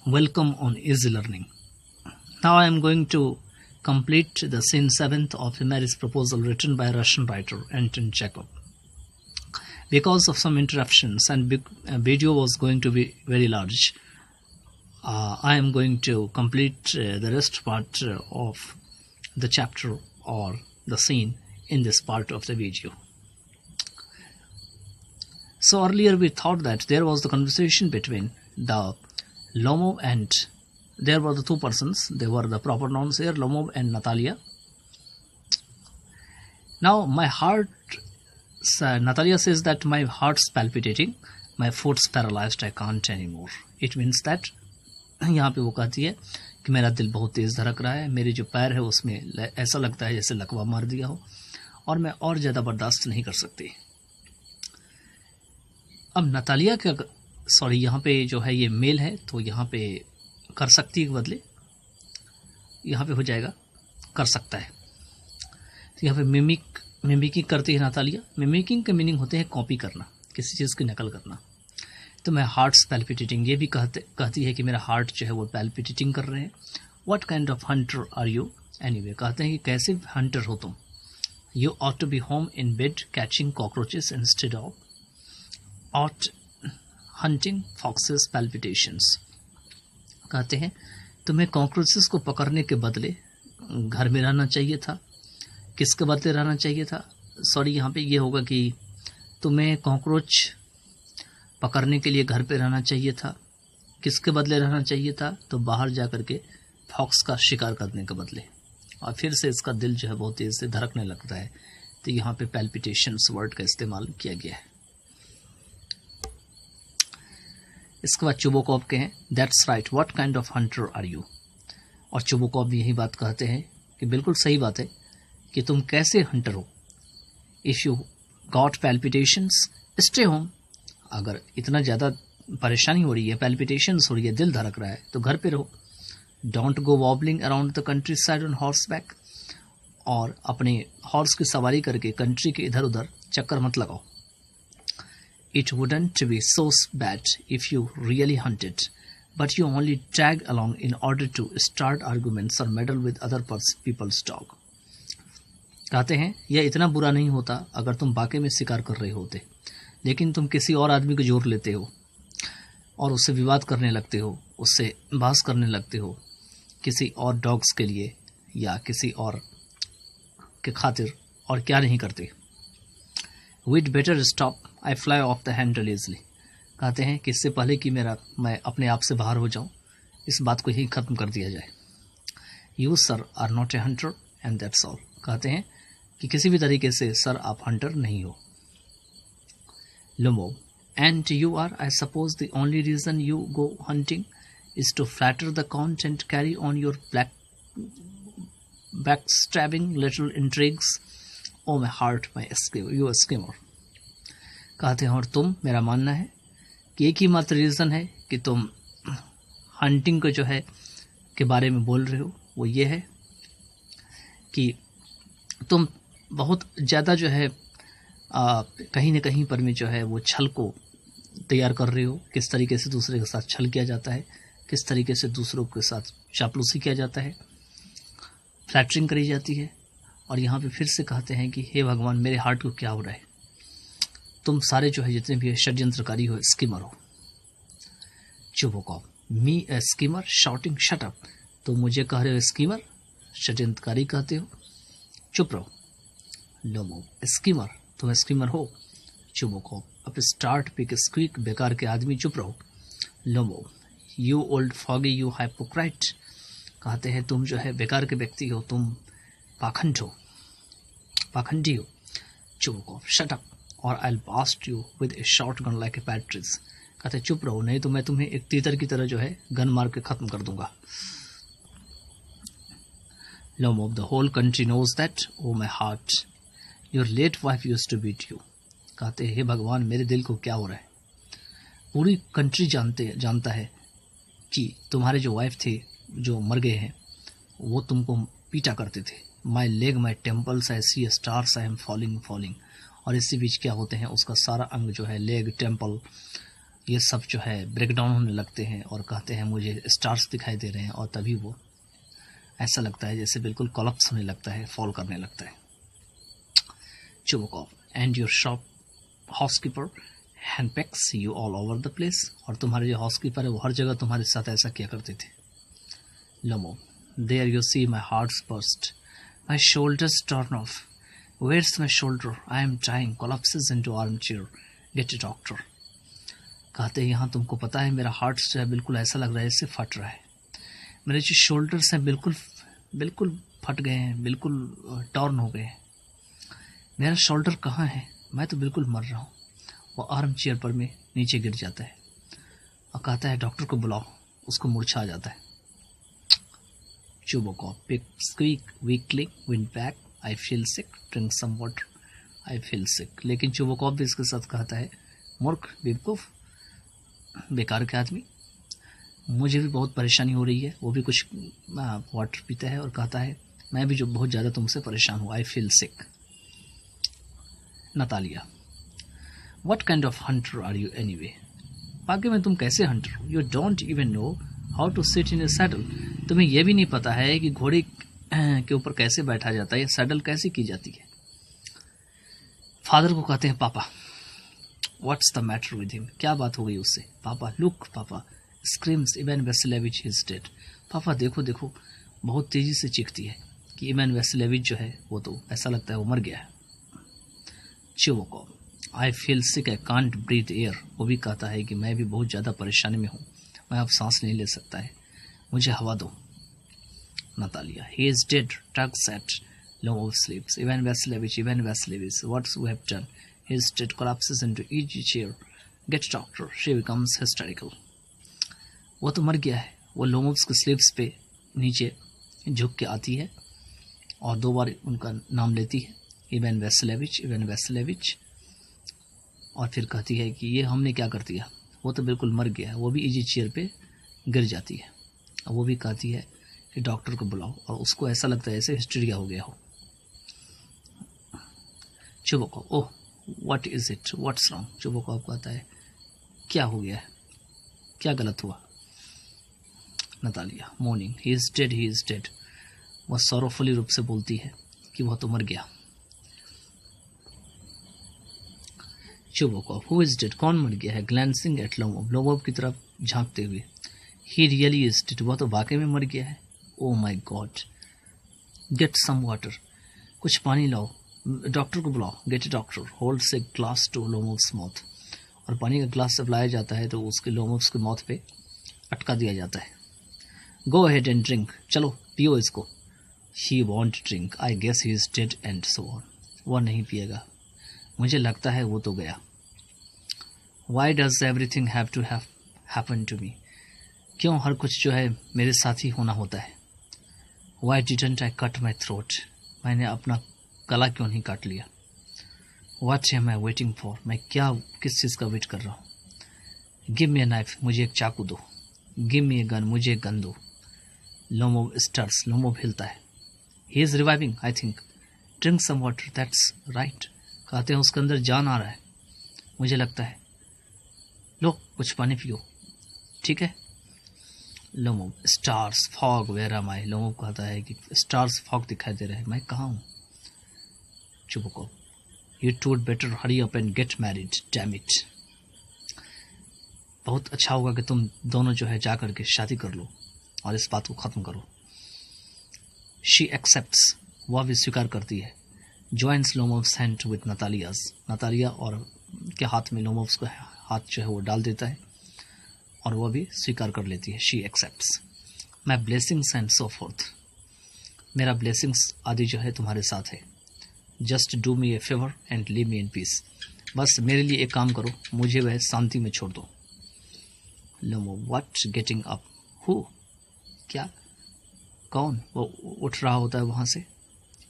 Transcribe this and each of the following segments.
Welcome on Easy Learning. Now I am going to complete the scene 7th of a marriage proposal written by Russian writer Anton Chekhov. Because of some interruptions and video was going to be very large, I am going to complete the rest part of the chapter or the scene in this part of the video. So earlier we thought that there was the conversation between the Lomov and there were the two persons. They were the proper nouns here, Lomov and Natalia. Now my heart, Natalia says that my heart's palpitating, my foot's paralyzed, I can't anymore. It means that यहाँ पे वो कहती है कि मेरा दिल बहुत तेज़ धड़क रहा है, मेरे जो पैर है उसमें ऐसा लगता है जैसे लकवा मार दिया हो और मैं और ज़्यादा बर्दाश्त नहीं कर सकती। अब नतालिया का सॉरी यहाँ पे जो है ये मेल है तो यहाँ पे कर सकती है के बदले यहाँ पे हो जाएगा कर सकता है। तो यहाँ पे मिमिकिंग करती है नतालिया। मिमिकिंग का मीनिंग होते हैं कॉपी करना, किसी चीज़ की नकल करना। तो मैं हार्ट्स पैल्पिटेटिंग, ये भी कहती है कि मेरा हार्ट जो है वो पैल्पिटेटिंग कर रहे हैं। What kind of hunter are you anyway, कहते हैं कि कैसे हंटर हो तुम। You ought to be home in bed catching cockroaches instead of out hunting foxes palpitations. कहते हैं तुम्हें कॉकरोचेस को पकड़ने के बदले घर में रहना चाहिए था। किसके बदले रहना चाहिए था, सॉरी यहाँ पे ये होगा कि तुम्हें कॉकरोच पकड़ने के लिए घर पे रहना चाहिए था। किसके बदले रहना चाहिए था, तो बाहर जा कर के फॉक्स का शिकार करने के बदले। और फिर से इसका दिल जो है बहुत तेज़ से धड़कने लगता है। तो यहाँ पे पैल्पिटेशंस वर्ड का इस्तेमाल किया गया है। इसके बाद चुबोकॉव के हैं that's right what kind of hunter are you. और चुबोकॉव भी यही बात कहते हैं कि बिल्कुल सही बात है कि तुम कैसे हंटर हो। If you got palpitations stay home, अगर इतना ज़्यादा परेशानी हो रही है, पैल्पिटेशंस हो रही है, दिल धड़क रहा है, तो घर पे रहो। Don't go wobbling around the country side on horse back, और अपने हॉर्स की सवारी करके कंट्री के इधर उधर चक्कर मत लगाओ। It wouldn't be so bad if you really hunted but you only tag along in order to start arguments और meddle with other people's dog. कहते हैं यह इतना बुरा नहीं होता अगर तुम वाकई में शिकार कर रहे होते, लेकिन तुम किसी और आदमी को जोड़ लेते हो और उससे विवाद करने लगते हो, उससे बहस करने लगते हो किसी और डॉग्स के लिए या किसी और के खातिर, और क्या नहीं करते। We'd better stop I fly off the handle easily. कहते हैं कि इससे पहले कि मैं अपने आप से बाहर हो जाऊं, इस बात को ही ख़त्म कर दिया जाए। You sir are not a hunter and that's all. कहते हैं कि किसी भी तरीके से सर आप हंटर नहीं हो। Lomov, and you are, I suppose, the only reason you go hunting is to flatter the count and carry on your backstabbing little intrigues. Oh my heart, you schemer. कहते हैं और तुम, मेरा मानना है कि एक ही मात्र रीज़न है कि तुम हंटिंग को जो है के बारे में बोल रहे हो, वो ये है कि तुम बहुत ज़्यादा जो है कहीं न कहीं पर में जो है वो छल को तैयार कर रहे हो। किस तरीके से दूसरे के साथ छल किया जाता है, किस तरीके से दूसरों के साथ चापलूसी किया जाता है, फ्लैटरिंग करी जाती है। और यहाँ पे फिर से कहते हैं कि हे भगवान मेरे हार्ट को क्या हो रहा है, तुम सारे जो है जितने भी षड्यंत्रकारी हो, स्कीमर हो। चुबोकॉव, मी ए स्कीमर शाउटिंग शट अप। तो मुझे कह रहे हो स्कीमर, षड्यंत्रकारी कहते हो, चुप रहो। लोमो, स्कीमर, तुम स्कीमर हो। चुबोकॉव, अब स्टार्ट पिक स्क्वीक, बेकार के आदमी चुप रहो। लोमो, यू ओल्ड फॉगी यू हाइपोक्राइट। कहते हैं तुम जो है बेकार के व्यक्ति हो, तुम पाखंडी हो। चुबोकॉव, शट अप और I will blast you with a shotgun like a partridge. कहते हैं चुप रहो, नहीं तो मैं तुम्हें एक तीतर की तरह जो है गन मार के ख़त्म कर दूंगा। Lomov, the whole country knows that, oh my heart, your late wife used to beat you. कहते हैं हे भगवान मेरे दिल को क्या हो रहा है। पूरी कंट्री जानता है कि तुम्हारे जो वाइफ थे जो मर गए हैं वो तुमको पीटा करते थे। My leg my temples I see stars I am falling. और इसी बीच क्या होते हैं, उसका सारा अंग जो है लेग, टेम्पल, ये सब जो है ब्रेकडाउन होने लगते हैं और कहते हैं मुझे स्टार्स दिखाई दे रहे हैं, और तभी वो ऐसा लगता है जैसे बिल्कुल कोलैप्स होने लगता है, फॉल करने लगता है। Chubukov, and your shop housekeeper handpacks you all over the place, और तुम्हारे जो हाउसकीपर है वो हर जगह तुम्हारे साथ ऐसा किया करते थे। Lomov, there you see my heart's burst, my shoulders turn off, where's my shoulder, I am dying, collapses into armchair, get a doctor. कहते हैं यहाँ तुमको पता है मेरा हार्ट जो है बिल्कुल ऐसा लग रहा है जैसे फट रहा है, मेरे जो शोल्डर्स हैं बिल्कुल बिल्कुल फट गए हैं, बिल्कुल टर्न हो गए हैं, मेरा शोल्डर कहाँ है, मैं तो बिल्कुल मर रहा हूँ। वो आर्म चेयर पर में नीचे गिर जाता है और कहता है डॉक्टर को बुलाओ, उसको मूर्छा आ जाता है। Chubukov, pick squeak weakly wind back, I feel sick, drink some water, I feel sick. लेकिन चुबोकॉफ भी इसके साथ कहता है मूर्ख, बेवकूफ, बेकार के आदमी, मुझे भी बहुत परेशानी हो रही है। वो भी कुछ वाटर पीता है और कहता है मैं भी जो बहुत ज़्यादा तुमसे परेशान हूँ, I feel sick. Natalia, what kind of hunter are you anyway, वाकई में तुम कैसे हंटर हो, you don't even know how to sit in a saddle, तुम्हें यह भी नहीं पता है कि घोड़े के ऊपर कैसे बैठा जाता है, या सैडल कैसे की जाती है। फादर को कहते हैं पापा, what's the matter with him, क्या बात हो गई उससे। पापा, लुक पापा, स्क्रीम्स इवान वैसिलेविच इज डेड, पापा देखो देखो, बहुत तेजी से चीखती है कि इवान वैसिलेविच जो है वो तो ऐसा लगता है वो मर गया है। चिवोकॉफ, I feel sick, I can't breathe air, वो भी कहता है कि मैं भी बहुत ज़्यादा परेशानी में हूँ, मैं अब सांस नहीं ले सकता है, मुझे हवा दो। Natalia, he is dead, tugs at Lomov sleeps. Ivan Vassilevich, what's we have done? His head collapses into easy chair. Get doctor. She becomes hysterical. वो तो मर गया है। वो लोमोव्स के स्लीप्स पे नीचे झुक के आती है और 2 बार उनका नाम लेती है, इवान वैसिलेविच, और फिर कहती है कि ये हमने क्या कर दिया, वो तो बिल्कुल मर गया है। वो भी इजी चेयर पे गिर जाती है और वो भी कहती है कि डॉक्टर को बुलाओ, और उसको ऐसा लगता है जैसे हिस्टीरिया हो गया हो। Chubukov, oh what is it, what's wrong. Chubukov कहता है क्या हो गया है, क्या गलत हुआ। Natalia, morning, he is dead. वह सॉरोफुली रूप से बोलती है कि वह तो मर गया। चुबोकॉफ, हु इज डेड, कौन मर गया है। ग्लैंसिंग एट लोमोव की तरफ झांकते हुए, ही रियली इज डेड, वह तो वाकई में मर गया है। Oh my god, get some water, कुछ पानी लाओ, डॉक्टर को बुलाओ। Get a doctor, holds a glass to Lomov's mouth, और पानी का ग्लास जब लाया जाता है तो उसके लोमोव्स के माउथ पे अटका दिया जाता है। गो अहेड एंड ड्रिंक, चलो पियो इसको। He won't drink, I guess he is dead and so on, वह नहीं पिएगा, मुझे लगता है वो तो गया। Why does everything have to happen to me, क्यों हर कुछ जो है मेरे साथ ही होना होता है। Y didn't I cut my throat, मैंने अपना गला क्यों नहीं काट लिया। What am I waiting for, मैं क्या किस चीज़ का वेट कर रहा हूँ। गिव मी ए नाइफ, मुझे एक चाकू दो। गिव मी ए गन, मुझे एक गन दो। लोमोव स्टार्स, लोमोव हिलता है। He is reviving I think, drink some water, that's right, कहते हैं उसके अंदर जान आ रहा है, मुझे लगता है, लो कुछ पानी पियो, ठीक है। Lomov, stars, fog, where am I, Lomov कहता है कि स्टार्स, फॉग दिखाई दे रहे हैं, मैं कहाँ हूँ। Chubukov, you'd better hurry up and get married, damn it, बहुत अच्छा होगा कि तुम दोनों जो है जा करके शादी कर लो और इस बात को खत्म करो। शी एक्सेप्ट्स, वह भी स्वीकार करती है। ज्वाइंस लोमोव्स हैंड विथ नतालियाज, नतालिया और के हाथ में लोमोव्स का हाथ जो है वो डाल देता है और वह भी स्वीकार कर लेती है। She accepts, my blessings and so fourth, मेरा ब्लेसिंग्स आदि जो है तुम्हारे साथ है। Just do me A favour and leave me in peace, बस मेरे लिए एक काम करो, मुझे वह शांति में छोड़ दो। लोमो, व्हाट गेटिंग अप, हु, क्या, कौन, वो उठ रहा होता है वहां से।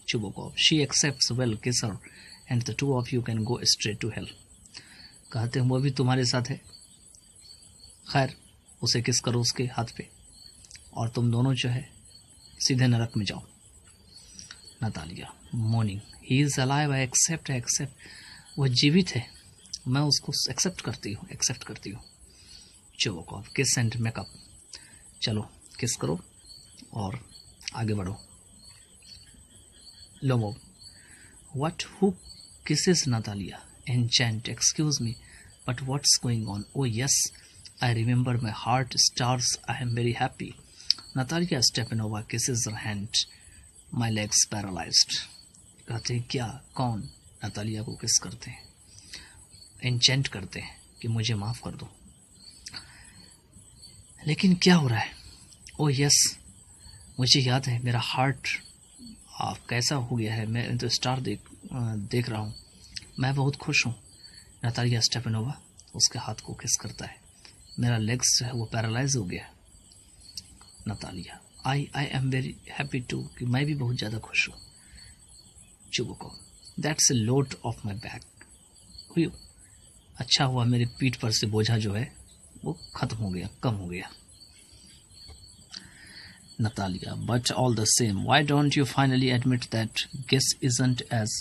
चुबोकॉफ, she accepts, well kiss her and the two of you can go straight to hell, कहते हैं वो भी तुम्हारे साथ है, खैर उसे किस करो उसके हाथ पे और तुम दोनों जो है सीधे नरक में जाओ। Natalia, morning, he is alive, I accept, वह जीवित है, मैं उसको एक्सेप्ट करती हूँ। चुबोकॉफ, किस एंड मेकअप। चलो किस करो और आगे बढ़ो। Lomov, what, who kisses Natalia? Enchant, excuse me, but what's going on? Oh yes, I remember, my heart stars, I am very happy. Natalia Stepanova kisses her hand, my legs paralyzed. कहते हैं क्या, कौन? Natalia को किस करते हैं, enchant करते हैं कि मुझे माफ कर दो। लेकिन क्या हो रहा है? ओ यस, मुझे याद है, मेरा हार्ट कैसा हो गया है, मैं तो स्टार देख रहा हूँ, मैं बहुत खुश हूँ। नतालिया स्टेपनोवा उसके हाथ को किस करता है, मेरा लेग्स जो है वो पैरालाइज हो गया। Natalia, I am very happy too, कि मैं भी बहुत ज़्यादा खुश हूँ। Chubukov, that's a load off my back. अच्छा हुआ मेरी पीठ पर से बोझा जो है वो खत्म हो गया, कम हो गया। Natalia, but all the same, why don't you finally admit that guess isn't as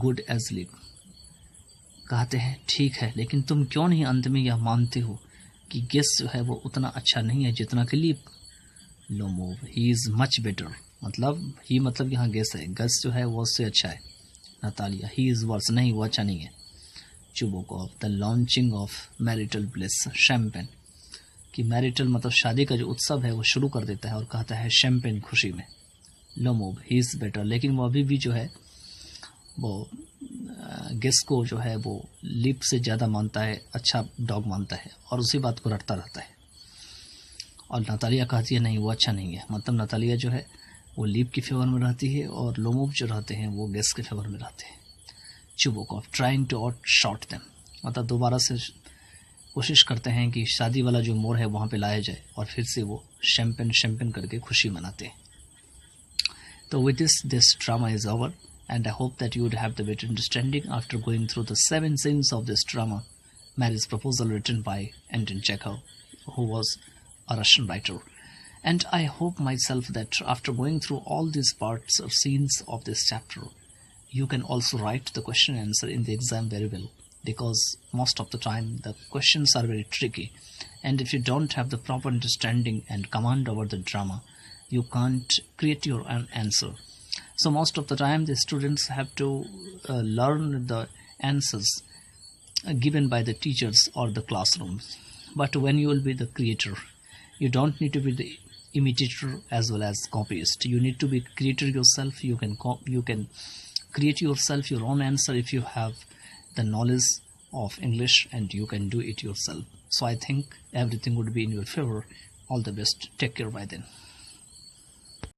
good as Leap? कहते हैं ठीक है, लेकिन तुम क्यों नहीं अंत में यह मानते हो कि गेस जो है वो उतना अच्छा नहीं है जितना कि leap. Lomov, he is much better, मतलब यहाँ गेस है, गेस जो है वो उससे अच्छा है। नतालिया, ही इज वर्स, नहीं वो अच्छा नहीं है। Chubukov, the launching of marital bliss champagne, कि मैरिटल मतलब शादी का जो उत्सव है वो शुरू कर देता है और कहता है शैम्पेन, खुशी में। लोमोव, ही इज बेटर, लेकिन वो अभी भी जो है वो गेस को जो है वो लीप से ज़्यादा मानता है, अच्छा डॉग मानता है और उसी बात को रटता रहता है। और नतालिया कहती है नहीं वो अच्छा नहीं है, मतलब नतालिया जो है वो लीप की फेवर में रहती है और लोमोव जो रहते हैं वो गेस के फेवर में रहते हैं। Chubukov, trying to outshout them, मतलब दोबारा से कोशिश करते हैं कि शादी वाला जो मोड़ है वहाँ पे लाया जाए और फिर से वो शैम्पेन करके खुशी मनाते हैं। तो with this drama is over and I hope that you would have the better understanding after going through the 7 scenes of this drama, Marriage Proposal, written by Anton Chekhov, who was a Russian writer. And I hope myself that after going through all these parts or scenes of this chapter, you can also write the question and answer in the exam very well, because most of the time the questions are very tricky, and if you don't have the proper understanding and command over the drama, you can't create your own answer. So most of the time the students have to learn the answers given by the teachers or the classrooms. But when you will be the creator, you don't need to be the imitator as well as copyist. You need to be creator yourself. You can create yourself your own answer if you have the knowledge of English, and you can do it yourself. So I think everything would be in your favor. All the best. Take care by then.